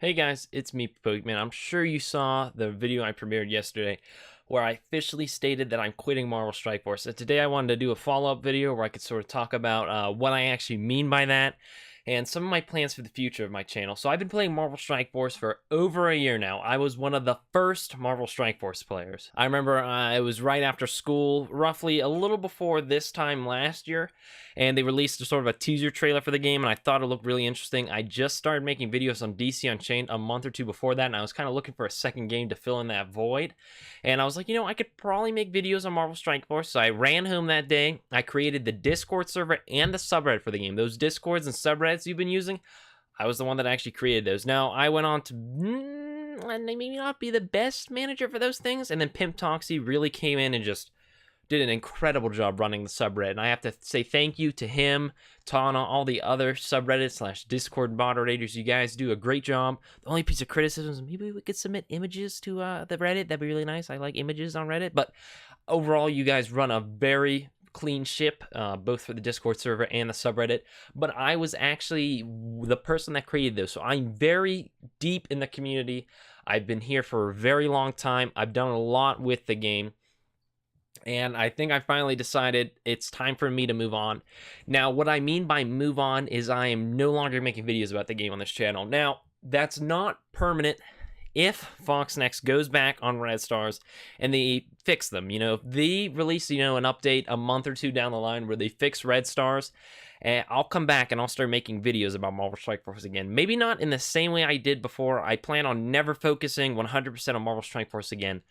Hey guys, it's me, PaPokeman. I'm sure you saw the video I premiered yesterday where I officially stated that I'm quitting Marvel Strike Force. And today I wanted to do a follow-up video where I could sort of talk about what I actually mean by that and some of my plans for the future of my channel. So I've been playing Marvel Strike Force for over a year now. I was one of the first Marvel Strike Force players. I remember it was right after school, roughly a little before this time last year, and they released a sort of a teaser trailer for the game, and I thought it looked really interesting. I just started making videos on DC Unchained a month or two before that, and I was kind of looking for a second game to fill in that void. And I was like, I could probably make videos on Marvel Strike Force. So I ran home that day. I created the Discord server and the subreddit for the game. Those Discords and subreddits you've been using, I was the one that actually created those. Now, I went on to maybe not be the best manager for those things, and then Pimp Toxie really came in and just did an incredible job running the subreddit. And I have to say thank you to him, Tana, all the other subreddit / Discord moderators. You guys do a great job. The only piece of criticism is maybe we could submit images to the Reddit. That'd be really nice. I like images on Reddit. But overall, you guys run a very clean ship, both for the Discord server and the subreddit. But I was actually the person that created those. So I'm very deep in the community. I've been here for a very long time. I've done a lot with the game. And I think I finally decided it's time for me to move on. Now, what I mean by move on is I am no longer making videos about the game on this channel. Now, that's not permanent. If Fox Next goes back on Red Stars and they fix them, if they release, an update a month or two down the line where they fix Red Stars, I'll come back and I'll start making videos about Marvel Strike Force again. Maybe not in the same way I did before. I plan on never focusing 100% on Marvel Strike Force again.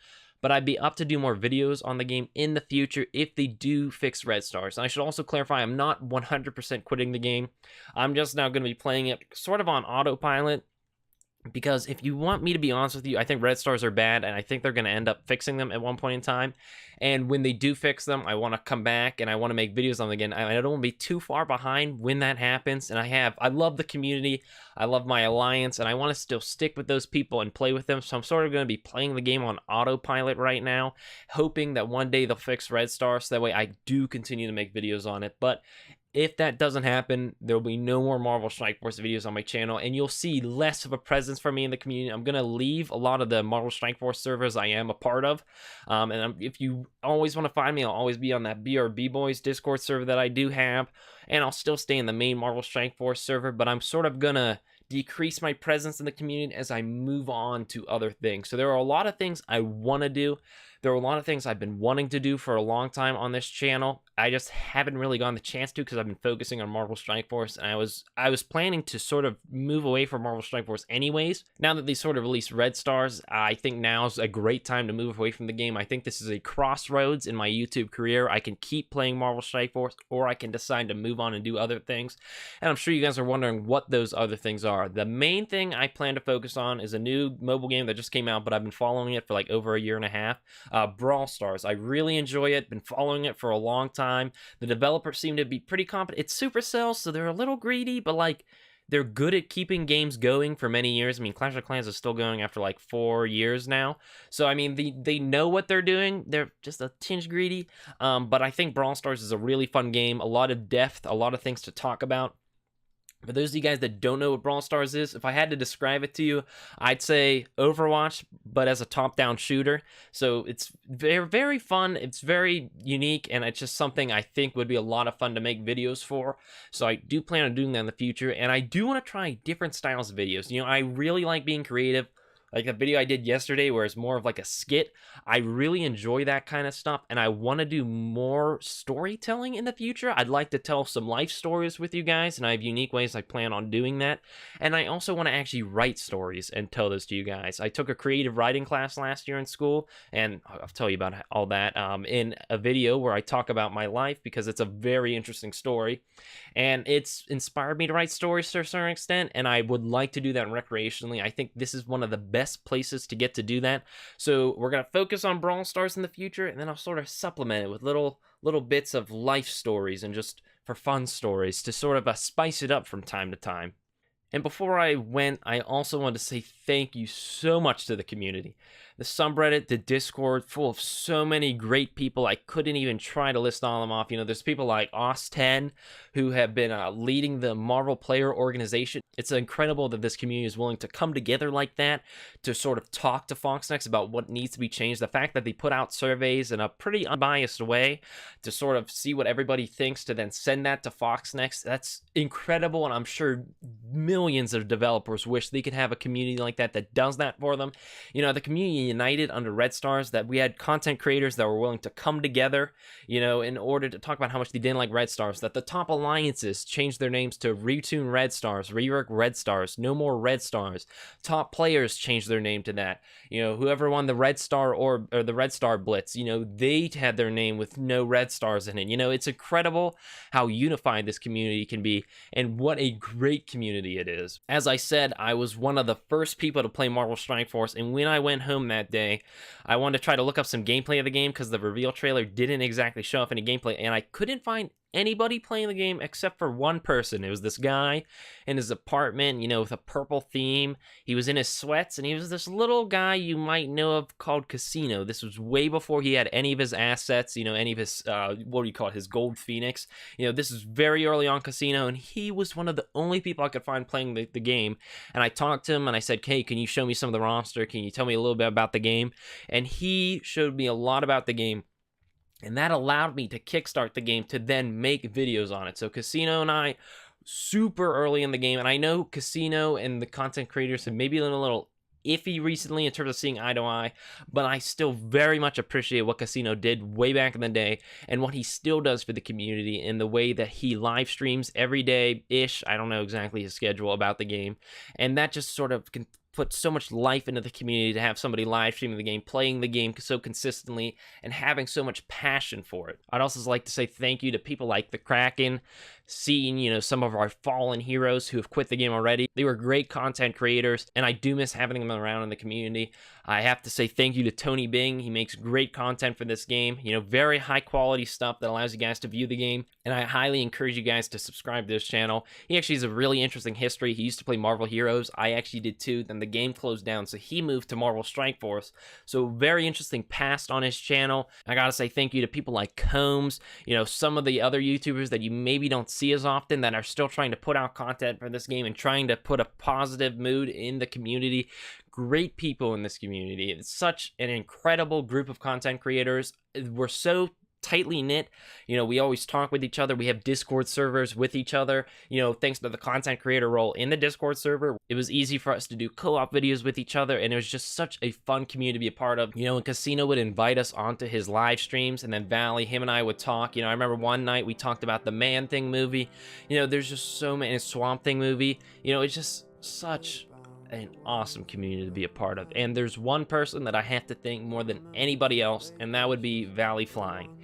But I'd be up to do more videos on the game in the future if they do fix Red Stars. And I should also clarify, I'm not 100% quitting the game. I'm just now going to be playing it sort of on autopilot. Because if you want me to be honest with you, I think Red Stars are bad, and I think they're going to end up fixing them at one point in time. And when they do fix them, I want to come back and I want to make videos on them again. I don't want to be too far behind when that happens. And I love the community, I love my alliance, and I want to still stick with those people and play with them. So I'm sort of going to be playing the game on autopilot right now, hoping that one day they'll fix Red Stars, so that way I do continue to make videos on it. But if that doesn't happen, there will be no more Marvel Strike Force videos on my channel, and you'll see less of a presence from me in the community. I'm going to leave a lot of the Marvel Strike Force servers I am a part of. If you always want to find me, I'll always be on that BRB Boys Discord server that I do have, and I'll still stay in the main Marvel Strike Force server, but I'm sort of going to decrease my presence in the community as I move on to other things. So there are a lot of things I want to do. There are a lot of things I've been wanting to do for a long time on this channel. I just haven't really gotten the chance to because I've been focusing on Marvel Strike Force, and I was planning to sort of move away from Marvel Strike Force anyways. Now that they sort of released Red Stars, I think now's a great time to move away from the game. I think this is a crossroads in my YouTube career. I can keep playing Marvel Strike Force, or I can decide to move on and do other things. And I'm sure you guys are wondering what those other things are. The main thing I plan to focus on is a new mobile game that just came out, but I've been following it for like over a year and a half. Brawl Stars. I really enjoy it. Been following it for a long time. The developers seem to be pretty competent. It's Supercell, so they're a little greedy, but like they're good at keeping games going for many years. I mean, Clash of Clans is still going after like 4 years now. So I mean, they know what they're doing. They're just a tinge greedy. But I think Brawl Stars is a really fun game. A lot of depth, a lot of things to talk about. For those of you guys that don't know what Brawl Stars is, if I had to describe it to you, I'd say Overwatch, but as a top-down shooter. So it's very, very fun. It's very unique, and it's just something I think would be a lot of fun to make videos for. So I do plan on doing that in the future, and I do want to try different styles of videos. I really like being creative. Like the video I did yesterday where it's more of like a skit. I really enjoy that kind of stuff, and I want to do more storytelling in the future. I'd like to tell some life stories with you guys, and I have unique ways I plan on doing that. And I also want to actually write stories and tell those to you guys. I took a creative writing class last year in school, and I'll tell you about all that in a video where I talk about my life because it's a very interesting story. And it's inspired me to write stories to a certain extent, and I would like to do that recreationally. I think this is one of the best places to get to do that. So we're going to focus on Brawl Stars in the future, and then I'll sort of supplement it with little bits of life stories and just for fun stories to sort of spice it up from time to time. And before I went, I also wanted to say thank you so much to the community. the subreddit, the Discord, full of so many great people. I couldn't even try to list all of them off. There's people like Os10 who have been leading the Marvel Player Organization. It's incredible that this community is willing to come together like that to sort of talk to Foxnext about what needs to be changed. The fact that they put out surveys in a pretty unbiased way to sort of see what everybody thinks, to then send that to Foxnext, that's incredible. And I'm sure millions of developers wish they could have a community like that that does that for them. The community united under Red Stars, that we had content creators that were willing to come together, in order to talk about how much they didn't like Red Stars, that the top alliances changed their names to Retune Red Stars, Rework Red Stars, No More Red Stars. Top players changed their name to that. Whoever won the Red Star or the Red Star Blitz, they had their name with no Red Stars in it. It's incredible how unified this community can be, and what a great community it is. As I said, I was one of the first people to play Marvel Strike Force, and when I went home that day, I wanted to try to look up some gameplay of the game because the reveal trailer didn't exactly show off any gameplay, and I couldn't find anybody playing the game except for one person. It was this guy in his apartment, with a purple theme. He was in his sweats, and he was this little guy you might know of called Casino. This was way before he had any of his assets, any of his, what do you call it, his gold phoenix. This is very early on Casino, and he was one of the only people I could find playing the game. And I talked to him, and I said, hey, can you show me some of the roster? Can you tell me a little bit about the game? And he showed me a lot about the game. And that allowed me to kickstart the game to then make videos on it. So Casino and I, super early in the game, and I know Casino and the content creators have maybe been a little iffy recently in terms of seeing eye to eye, but I still very much appreciate what Casino did way back in the day and what he still does for the community in the way that he live streams every day-ish. I don't know exactly his schedule about the game, and that just sort of can put so much life into the community to have somebody live streaming the game, playing the game so consistently, and having so much passion for it. I'd also like to say thank you to people like the Kraken, seeing, some of our fallen heroes who have quit the game already. They were great content creators, and I do miss having them around in the community. I have to say thank you to Tony Bing. He makes great content for this game, very high quality stuff that allows you guys to view the game, and I highly encourage you guys to subscribe to this channel. He actually has a really interesting history. He used to play Marvel Heroes. I actually did too. Then the game closed down, so he moved to Marvel Strike Force. So very interesting past on his channel. I gotta say thank you to people like Combs, some of the other YouTubers that you maybe don't see as often that are still trying to put out content for this game and trying to put a positive mood in the community. Great people in this community. It's such an incredible group of content creators. We're so tightly knit. We always talk with each other. We have Discord servers with each other. Thanks to the content creator role in the Discord server, it was easy for us to do co-op videos with each other, and it was just such a fun community to be a part of. And Casino would invite us onto his live streams, and then Valley, him and I would talk. I remember one night we talked about the Man Thing movie. There's just so many, Swamp Thing movie. It's just such an awesome community to be a part of. And there's one person that I have to thank more than anybody else, and that would be Valley Flying.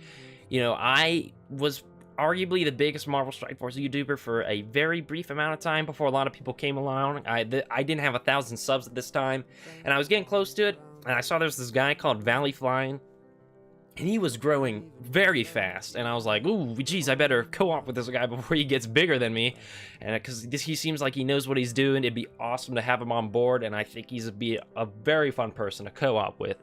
I was arguably the biggest Marvel Strike Force YouTuber for a very brief amount of time before a lot of people came along. I didn't have 1,000 subs at this time, and I was getting close to it, and I saw there's this guy called Valley Flying, and he was growing very fast, and I was like, ooh, geez, I better co-op with this guy before he gets bigger than me, and because he seems like he knows what he's doing. It'd be awesome to have him on board, and I think he's be a very fun person to co-op with.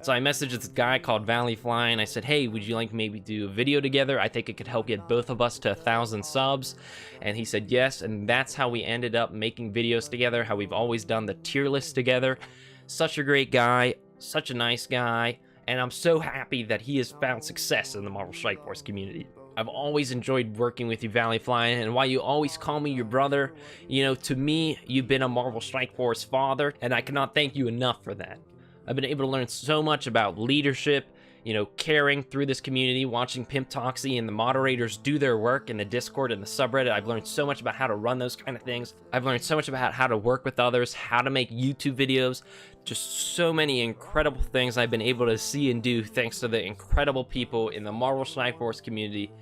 So I messaged this guy called Valley Flying. I said, hey, would you like maybe do a video together? I think it could help get both of us to 1,000 subs. And he said yes, and that's how we ended up making videos together, how we've always done the tier list together. Such a great guy, such a nice guy, and I'm so happy that he has found success in the Marvel Strike Force community. I've always enjoyed working with you, Valley Flying, and while you always call me your brother, to me, you've been a Marvel Strike Force father, and I cannot thank you enough for that. I've been able to learn so much about leadership, caring through this community, watching Pimp Toxie and the moderators do their work in the Discord and the subreddit. I've learned so much about how to run those kind of things. I've learned so much about how to work with others, how to make YouTube videos, just so many incredible things I've been able to see and do thanks to the incredible people in the Marvel Strike Force community.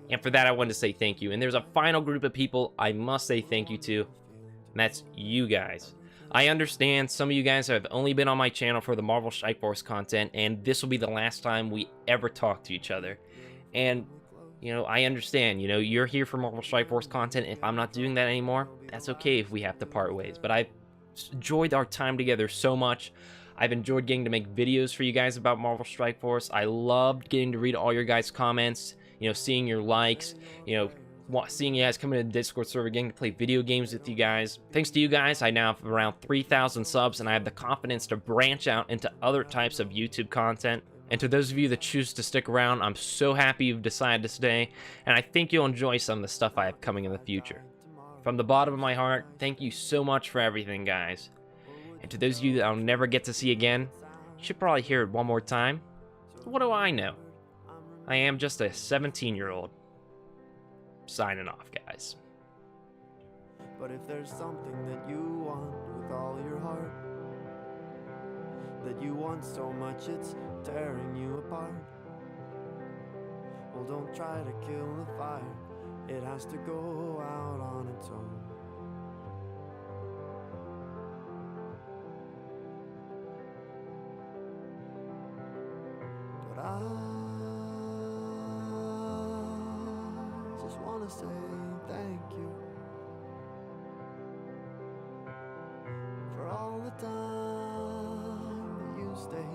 And for that, I wanted to say thank you. And there's a final group of people I must say thank you to, and that's you guys. I understand some of you guys have only been on my channel for the Marvel Strike Force content, and this will be the last time we ever talk to each other. And, I understand, you're here for Marvel Strike Force content. If I'm not doing that anymore, that's okay if we have to part ways. But I've enjoyed our time together so much. I've enjoyed getting to make videos for you guys about Marvel Strike Force. I loved getting to read all your guys' comments, seeing your likes, seeing you guys come into the Discord server, getting to play video games with you guys. Thanks to you guys, I now have around 3,000 subs, and I have the confidence to branch out into other types of YouTube content. And to those of you that choose to stick around, I'm so happy you've decided to stay, and I think you'll enjoy some of the stuff I have coming in the future. From the bottom of my heart, thank you so much for everything, guys. And to those of you that I'll never get to see again, you should probably hear it one more time. What do I know? I am just a 17-year-old. Signing off, guys. But if there's something that you want with all your heart, that you want so much it's tearing you apart, well, don't try to kill the fire. It has to go out on its own. But I just want to say thank you for all the time that you stayed